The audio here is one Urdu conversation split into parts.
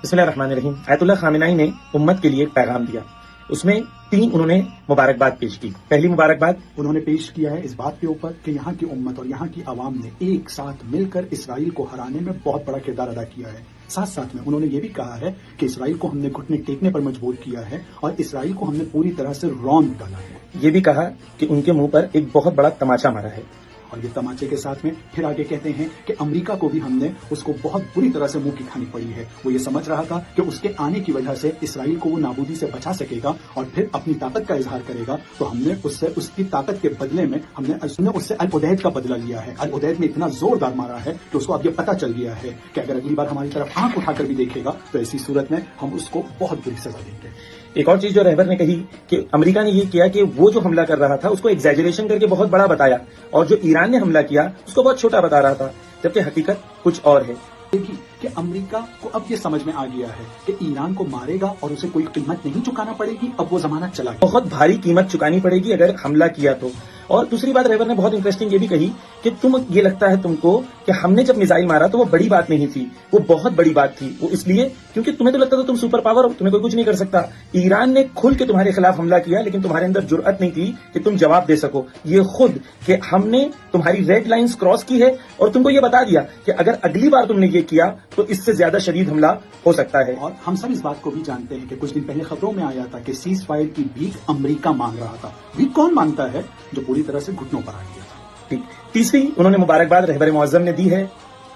بسم اللہ الرحمن الرحیم۔ آیت اللہ خامنائی نے امت کے لیے ایک پیغام دیا، اس میں 3 انہوں نے مبارکباد پیش کی۔ پہلی مبارکباد انہوں نے پیش کیا ہے اس بات کے اوپر کہ یہاں کی امت اور یہاں کی عوام نے ایک ساتھ مل کر اسرائیل کو ہرانے میں بہت بڑا کردار ادا کیا ہے۔ ساتھ میں انہوں نے یہ بھی کہا ہے کہ اسرائیل کو ہم نے گھٹنے ٹیکنے پر مجبور کیا ہے اور اسرائیل کو ہم نے پوری طرح سے رون ڈالا ہے۔ یہ بھی کہا کہ ان کے منہ پر ایک بہت بڑا تماچا مارا ہے، اور یہ تماچے کے ساتھ میں پھر آگے کہتے ہیں کہ امریکہ کو بھی ہم نے اس کو بہت بری طرح سے منہ کی کھانی پڑی ہے۔ وہ یہ سمجھ رہا تھا کہ اس کے آنے کی وجہ سے اسرائیل کو وہ نابودی سے بچا سکے گا اور پھر اپنی طاقت کا اظہار کرے گا، تو ہم نے اس کی طاقت کے بدلے میں ہم نے اس سے العدید کا بدلہ لیا ہے۔ العدید میں اتنا زوردار مارا ہے کہ اس کو اب یہ پتہ چل گیا ہے کہ اگر اگلی بار ہماری طرف آنکھ اٹھا کر بھی دیکھے گا تو ایسی صورت میں ہم اس کو بہت بری سزا دیں گے۔ ایک اور چیز جو رہبر نے کہی کہ امریکہ نے یہ کیا کہ وہ جو حملہ کر رہا تھا اس کو ایگزیجریشن کر کے بہت بڑا بتایا، اور جو ایران نے حملہ کیا اس کو بہت چھوٹا بتا رہا تھا، جبکہ حقیقت کچھ اور ہے۔ دیکھیے کہ امریکہ کو اب یہ سمجھ میں آ گیا ہے کہ ایران کو مارے گا اور اسے کوئی قیمت نہیں چکانا پڑے گی، اب وہ زمانہ چلا گیا، بہت بھاری قیمت چکانی پڑے گی اگر حملہ کیا تو۔ اور دوسری بات رہبر نے بہت انٹرسٹنگ یہ بھی کہی کہ یہ لگتا ہے تم کو کہ ہم نے جب میزائل مارا تو وہ بڑی بات نہیں تھی، وہ بہت بڑی بات تھی، وہ اس لیے کیونکہ تمہیں تو لگتا تھا تم سپر پاور ہو، تمہیں کوئی کچھ نہیں کر سکتا۔ ایران نے کھل کے تمہارے خلاف حملہ کیا لیکن تمہارے اندر جرأت نہیں تھی کہ تم جواب دے سکو، یہ خود کہ ہم نے تمہاری ریڈ لائنز کراس کی ہے اور تم کو یہ بتا دیا کہ اگر اگلی بار تم نے یہ کیا تو اس سے زیادہ شدید حملہ ہو سکتا ہے۔ اور ہم سب اس بات کو بھی جانتے ہیں کہ کچھ دن پہلے خبروں میں آیا تھا کہ سیز فائر کی بھیک امریکہ مانگ رہا تھا۔ بھیک کون مانگتا ہے؟ جو پوری طرح سے گھٹنوں پر آ گیا تھا۔ تیسری انہوں نے مبارکباد رہبر معظم نے دی ہے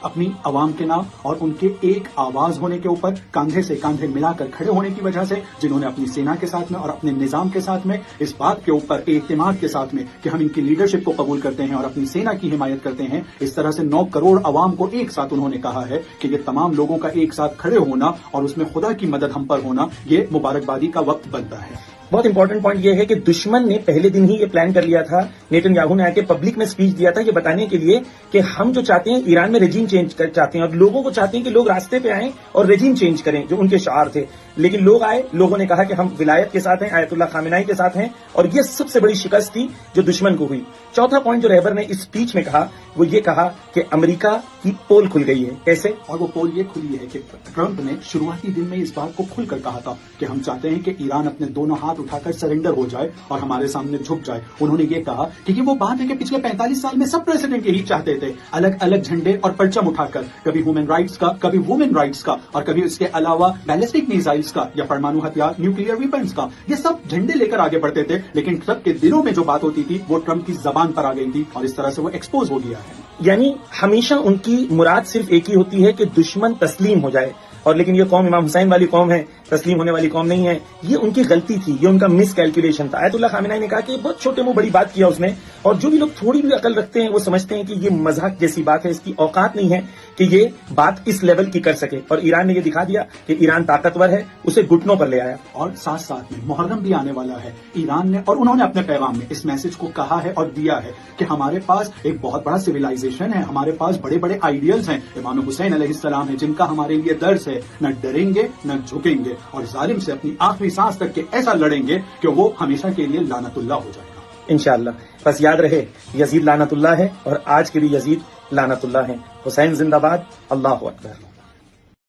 اپنی عوام کے نام اور ان کے ایک آواز ہونے کے اوپر، کاندھے سے کاندھے ملا کر کھڑے ہونے کی وجہ سے، جنہوں نے اپنی سینا کے ساتھ میں اور اپنے نظام کے ساتھ میں اس بات کے اوپر اعتماد کے ساتھ میں کہ ہم ان کی لیڈرشپ کو قبول کرتے ہیں اور اپنی سینا کی حمایت کرتے ہیں، اس طرح سے 9 کروڑ عوام کو ایک ساتھ انہوں نے کہا ہے کہ یہ تمام لوگوں کا ایک ساتھ کھڑے ہونا اور اس میں خدا کی مدد ہم پر ہونا، یہ مبارکبادی کا وقت بنتا ہے۔ بہت امپورٹنٹ پوائنٹ یہ ہے کہ دشمن نے پہلے دن ہی یہ پلان کر لیا تھا، نیتن یاہو نے آ کے پبلک میں اسپیچ دیا تھا یہ بتانے کے لیے کہ ہم جو چاہتے ہیں ایران میں رجیم چینج چاہتے ہیں اور لوگوں کو چاہتے ہیں کہ لوگ راستے پہ آئیں اور رجیم چینج کریں، جو ان کے شعار تھے، لیکن لوگ آئے، لوگوں نے کہا کہ ہم ولایت کے ساتھ ہیں، آیت اللہ خامنائی کے ساتھ ہیں، اور یہ سب سے بڑی شکست تھی جو دشمن کو ہوئی۔ چوتھا پوائنٹ جو رہبر نے اس اسپیچ میں کہا وہ یہ کہا کہ امریکہ کی پول کھل گئی ہے۔ کیسے؟ اور وہ پول یہ کھلی ہے کہ ٹرمپ نے شروعاتی دن میں اس بات کو کھل کر کہا تھا کہ ہم چاہتے ہیں کہ ایران اپنے دونوں ہاتھ اٹھا کر سرنڈر ہو جائے اور ہمارے سامنے جھک جائے۔ انہوں نے یہ کہا کہ یہ وہ بات ہے کہ پچھلے 45 سال میں سب پریزیڈنٹ یہی چاہتے تھے، الگ الگ جھنڈے اور پرچم اٹھا کر، کبھی ہیومن رائٹس کا، کبھی وومن رائٹس کا، اور کبھی اس کے علاوہ بیلسٹک میزائلز کا یا پرمانو ہتھیار نیوکلیئر ویپنز کا، یہ سب جھنڈے لے کر آگے بڑھتے تھے، لیکن سب کے دلوں میں جو بات ہوتی تھی وہ ٹرمپ کی زبان پر آ گئی تھی اور اس طرح سے وہ ایکسپوز ہو گیا ہے۔ یعنی ہمیشہ ان کی مراد صرف ایک ہی ہوتی ہے کہ دشمن تسلیم ہو جائے، اور لیکن یہ قوم امام حسین والی قوم ہے، تسلیم ہونے والی قوم نہیں ہے۔ یہ ان کی غلطی تھی، یہ ان کا مس کیلکولیشن تھا۔ آیت اللہ خامنائی نے کہا کہ بہت چھوٹے منہ بڑی بات کیا اس نے، اور جو بھی لوگ تھوڑی بھی عقل رکھتے ہیں وہ سمجھتے ہیں کہ یہ مذاق جیسی بات ہے، اس کی اوقات نہیں ہے کہ یہ بات اس لیول کی کر سکے، اور ایران نے یہ دکھا دیا کہ ایران طاقتور ہے، اسے گھٹنوں پر لے آیا۔ اور ساتھ میں محرم بھی آنے والا ہے، ایران نے اور انہوں نے اپنے پیغام میں اس میسج کو کہا ہے اور دیا ہے کہ ہمارے پاس ایک بہت بڑا سویلائزیشن ہے، ہمارے پاس بڑے بڑے آئیڈیلز ہیں، امام حسین علیہ السلام ہے، جن کا ہمارے لیے درس ہے، نہ ڈریں گے نہ جھکیں گے، اور ظالم سے اپنی آخری سانس تک کے ایسا لڑیں گے کہ وہ ہمیشہ کے لیے لعنت اللہ ہو جائے گا۔ انشاءاللہ۔ بس یاد رہے یزید لعنت اللہ ہے، اور آج کے بھی یزید لعنت اللہ ہیں۔ حسین زندہ باد، اللہ اکبر۔